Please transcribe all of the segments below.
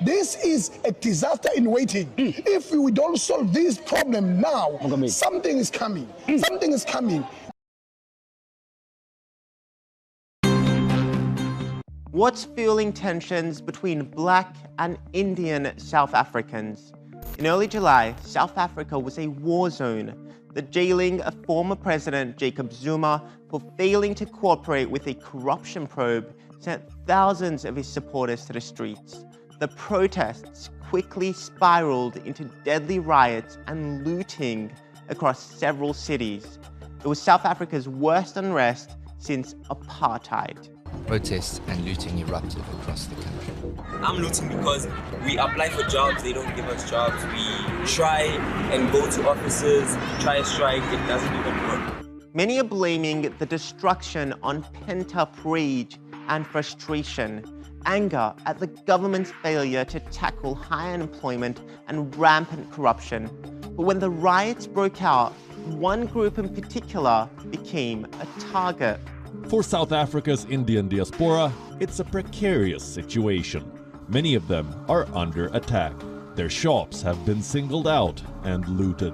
This is a disaster in waiting. If we don't solve this problem now, something is coming. Something is coming. What's fueling tensions between Black and Indian South Africans? In early July, South Africa was a war zone. The jailing of former President Jacob Zuma for failing to cooperate with a corruption probe sent thousands of his supporters to the streets. The protests quickly spiraled into deadly riots and looting across several cities. It was South Africa's worst unrest since apartheid. Protests and looting erupted across the country. I'm looting because we apply for jobs, they don't give us jobs. We try and go to offices, try a strike, it doesn't even work. Many are blaming the destruction on pent-up rage and frustration, anger at the government's failure to tackle high unemployment and rampant corruption. But when the riots broke out, one group in particular became a target. For South Africa's Indian diaspora, it's a precarious situation. Many of them are under attack. Their shops have been singled out and looted.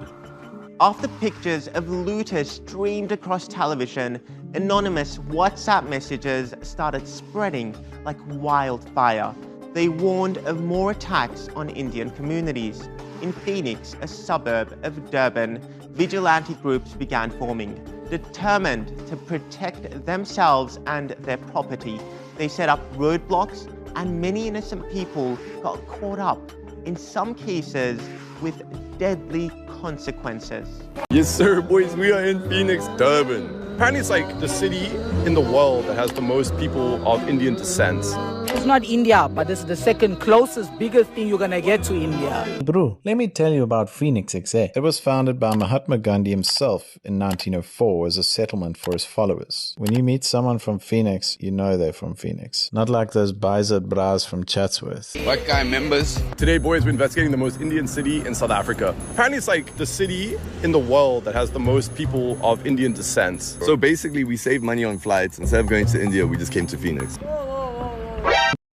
After pictures of looters streamed across television, anonymous WhatsApp messages started spreading like wildfire. They warned of more attacks on Indian communities. In Phoenix, a suburb of Durban, vigilante groups began forming. Determined to protect themselves and their property, they set up roadblocks, and many innocent people got caught up, in some cases with deadly consequences. Yes sir, boys, we are in Phoenix, Durban. Apparently it's like the city in the world that has the most people of Indian descent. It's not India, but it's the second closest, biggest thing you're gonna get to India. Bro, let me tell you about Phoenix XA. It was founded by Mahatma Gandhi himself in 1904 as a settlement for his followers. When you meet someone from Phoenix, you know they're from Phoenix. Not like those Bizard bras from Chatsworth. White guy members. Today, boys, we're investigating the most Indian city in South Africa. Apparently it's like the city in the world that has the most people of Indian descent. So basically we save money on flights. Instead of going to India, we just came to Phoenix.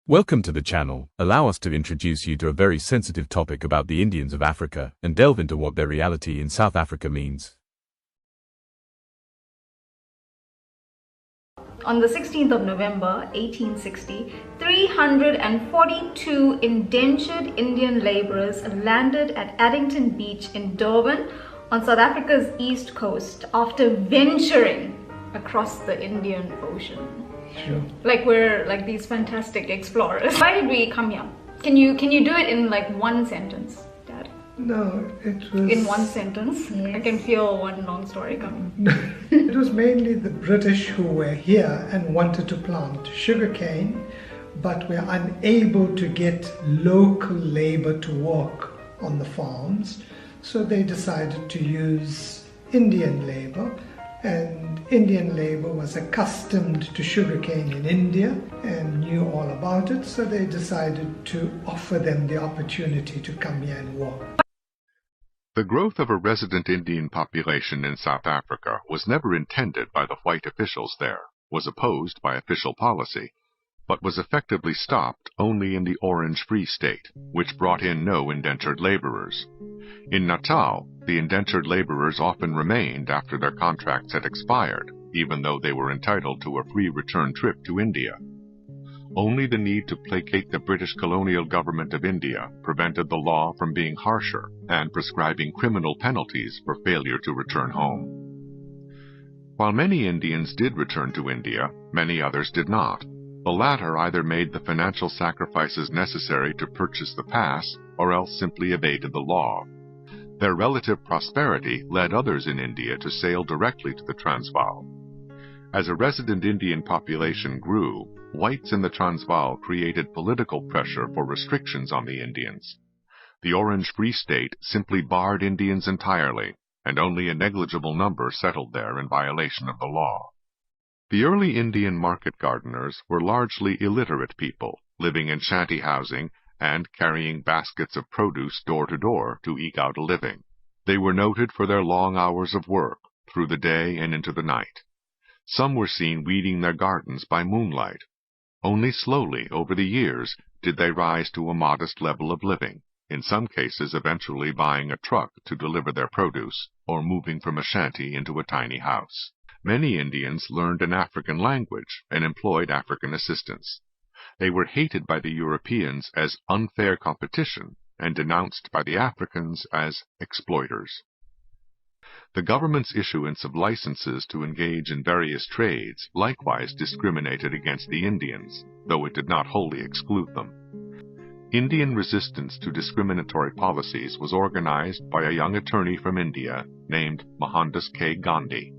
Welcome to the channel. Allow us to introduce you to a very sensitive topic about the Indians of Africa and delve into what their reality in South Africa means. On the 16th of November 1860, 342 indentured Indian laborers landed at Addington Beach in Durban on South Africa's east coast after venturing across the Indian Ocean. Sure. Like we're like these fantastic explorers. Why did we come here? Can you do it in like one sentence, Dad? No, it was... In one sentence? Yes. I can feel one long story coming. It was mainly the British who were here and wanted to plant sugarcane, but were unable to get local labor to work on the farms. So they decided to use Indian labor. And Indian labor was accustomed to sugarcane in India and knew all about it, so they decided to offer them the opportunity to come here and work. The growth of a resident Indian population in South Africa was never intended by the white officials there, was opposed by official policy, but was effectively stopped only in the Orange Free State, which brought in no indentured laborers. In Natal, the indentured laborers often remained after their contracts had expired, even though they were entitled to a free return trip to India. Only the need to placate the British colonial government of India prevented the law from being harsher and prescribing criminal penalties for failure to return home. While many Indians did return to India, many others did not. The latter either made the financial sacrifices necessary to purchase the pass, or else simply evaded the law. Their relative prosperity led others in India to sail directly to the Transvaal. As a resident Indian population grew, whites in the Transvaal created political pressure for restrictions on the Indians. The Orange Free State simply barred Indians entirely, and only a negligible number settled there in violation of the law. The early Indian market gardeners were largely illiterate people, living in shanty housing and carrying baskets of produce door to door to eke out a living. They were noted for their long hours of work, through the day and into the night. Some were seen weeding their gardens by moonlight. Only slowly over the years did they rise to a modest level of living, in some cases eventually buying a truck to deliver their produce, or moving from a shanty into a tiny house. Many Indians learned an African language and employed African assistants. They were hated by the Europeans as unfair competition and denounced by the Africans as exploiters. The government's issuance of licenses to engage in various trades likewise discriminated against the Indians, though it did not wholly exclude them. Indian resistance to discriminatory policies was organized by a young attorney from India named Mohandas K. Gandhi.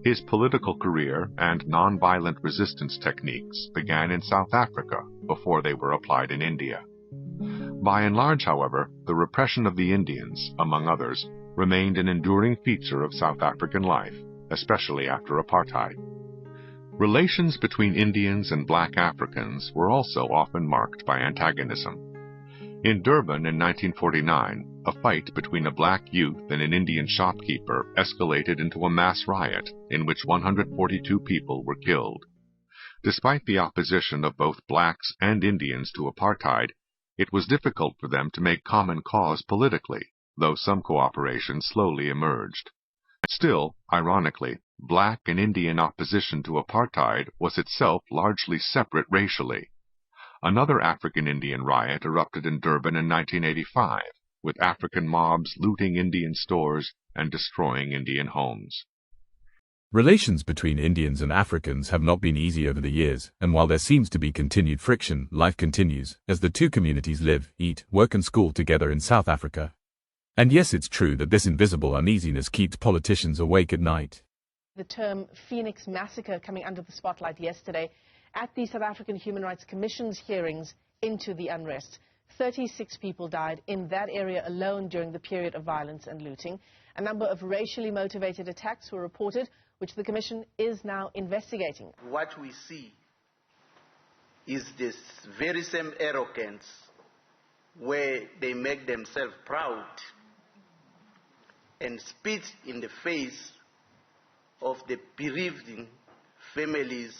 His political career and non-violent resistance techniques began in South Africa before they were applied in India. By and large, however, the repression of the Indians, among others, remained an enduring feature of South African life, especially after apartheid. Relations between Indians and black Africans were also often marked by antagonism. In Durban in 1949, a fight between a black youth and an Indian shopkeeper escalated into a mass riot in which 142 people were killed. Despite the opposition of both blacks and Indians to apartheid, it was difficult for them to make common cause politically, though some cooperation slowly emerged. Still, ironically, black and Indian opposition to apartheid was itself largely separate racially. Another African-Indian riot erupted in Durban in 1985, with African mobs looting Indian stores and destroying Indian homes. Relations between Indians and Africans have not been easy over the years, and while there seems to be continued friction, life continues, as the two communities live, eat, work and school together in South Africa. And yes, it's true that this invisible uneasiness keeps politicians awake at night. The term Phoenix Massacre coming under the spotlight yesterday at the South African Human Rights Commission's hearings into the unrest. 36 people died in that area alone during the period of violence and looting. A number of racially motivated attacks were reported, which the Commission is now investigating. What we see is this very same arrogance where they make themselves proud and spit in the face of the bereaved families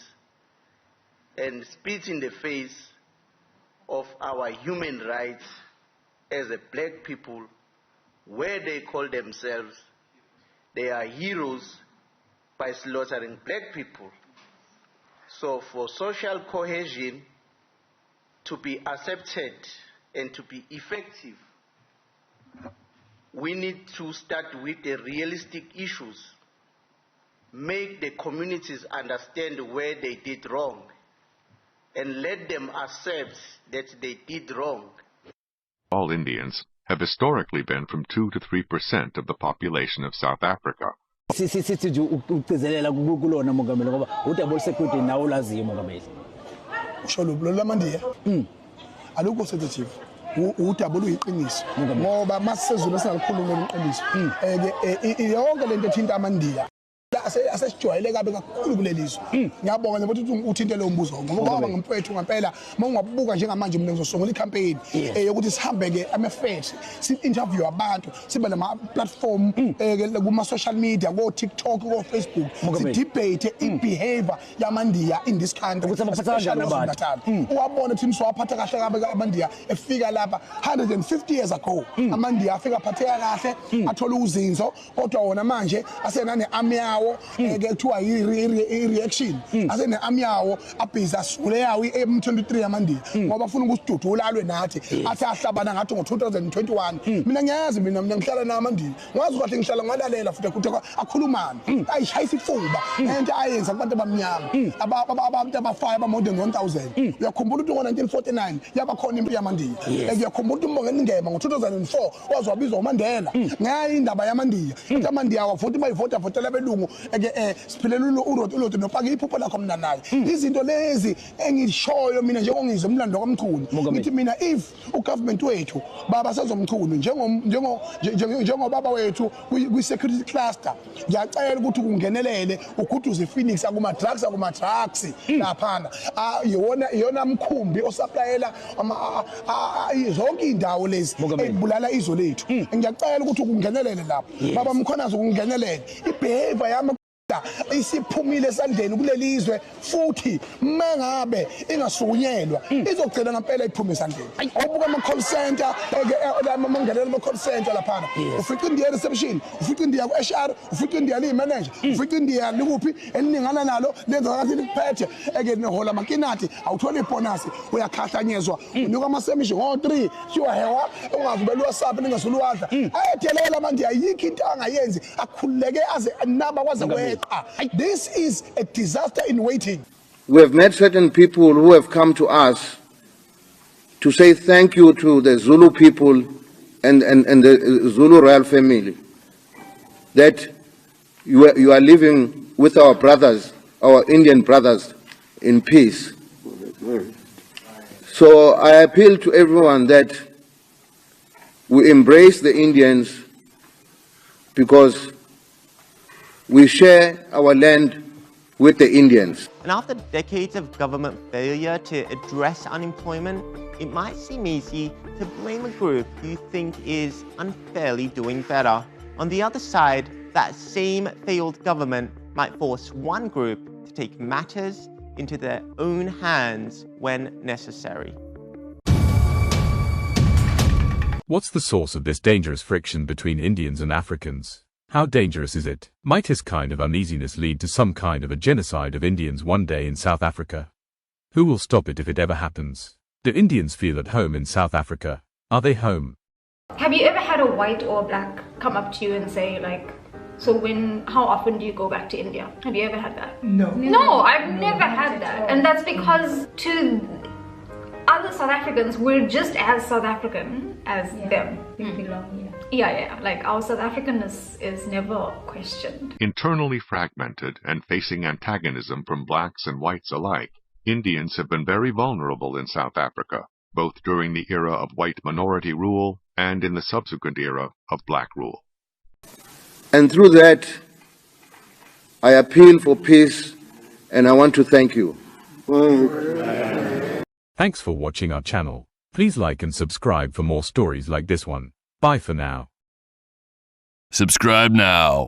and spit in the face of our human rights as a black people, where they call themselves, they are heroes by slaughtering black people. So for social cohesion to be accepted and to be effective, we need to start with the realistic issues, make the communities understand where they did wrong, and let them accept that they did wrong. All Indians have historically been from 2 to 3% of the population of South Africa. Udaba oluyiqiniso ngoba masizulu singakhuluma ngeqiniso yonke lento ethinta amandiya asesijwayele kabe kakhulu kulelizwe. Ngiyabonga nje ukuthi uthinte lo mbuzo ngoba ngempethu ngempela mawungabuka njengamanje mina ngizosungula icampaign yokuthi sihambe ke ama-facts si-interview abantu sibe nama platform kuma social media ko TikTok ko Facebook si-debate i-behavior yamandiya in this country uwabona ukuthi siwaphatha kahle kabe amandiya efika lapha 150 years ago amandiya afika aphatheka kahle athola uzinzo kodwa wona manje asenane army yawo kuthiwa i-reaction asene army yawo abhiza asule yawo M23 yamandiya ngoba afuna ukusidudula alwe nathi athi ahlabana ngathi ngo-2021 mina ngiyazi mina ngihlala namandiya ngazi kahle ngihlala ngalalela futhi ukuthi akhulumana ayishayisa ifuba into ayenza kubantu abamnyama abantu abafayo aba-more than 1000 uyakhumbula ukuthi ngo-1949 yabakhona impi yamandiya uyakhumbula ukuthi umbongeni ngema ngo-2004 waze wabizwa uMandela ngayo indaba yamandiya ukuthi amandiya wafuthi bayivotela belungu siphilela uloto nopaka iphupho lakho mna naye izinto lezi engishoyo mina njengongizwe umlando kaMchunu ngithi mina if ugovernment wethu baba sezomchunu njengobaba wethu kwi-security cluster ngiyacela ukuthi kungenelele ukhuduze Phoenix akuma-drugs laphana iyona mkhumbi osaplayela zonke iy'ndawo lezi ezibulala izwe lethu ngiyacela ukuthi kungenelele lapho baba Mkhonazi kungenelele i-behavior yami isiphumile esandleni kulelizwe futhi mangabe ingasukunyelwa izogcina ngempela iphume esandleni awubuka ama call center amangenelo ama call center laphana ufika indiya reception ufika indiya ku HR ufika indiya li manager ufika indiya likuphi eningana nalo lenza ngathi likuphethe eke nehola makinati awuthola ibonus uyakhahlanyezwa unika ama semission ngo3 shiwa hewa ungazibelwa WhatsApp ningasulwadla ayethelela manje ayikho into angayenzi akhululeke aze naba kwaze kweqa. This is a disaster in waiting. We have met certain people who have come to us to say thank you to the Zulu people and the Zulu royal family, that you are living with our brothers, our Indian brothers, in peace. So I appeal to everyone that we embrace the Indians because we share our land with the Indians. And after decades of government failure to address unemployment, it might seem easy to blame a group you think is unfairly doing better. On the other side, that same failed government might force one group to take matters into their own hands when necessary. What's the source of this dangerous friction between Indians and Africans? How dangerous is it? Might this kind of uneasiness lead to some kind of a genocide of Indians one day in South Africa? Who will stop it if it ever happens? Do Indians feel at home in South Africa? Are they home? Have you ever had a white or black come up to you and say like, so how often do you go back to India? Have you ever had that? No. No, I've never had that. And that's because to other South Africans, we're just as South African as them. We belong here. Yeah, like our South Africanness is never questioned. Internally fragmented and facing antagonism from blacks and whites alike, Indians have been very vulnerable in South Africa, both during the era of white minority rule and in the subsequent era of black rule. And through that, I appeal for peace, and I want to thank you. Thanks for watching our channel. Please like and subscribe for more stories like this one. Bye for now. Subscribe now.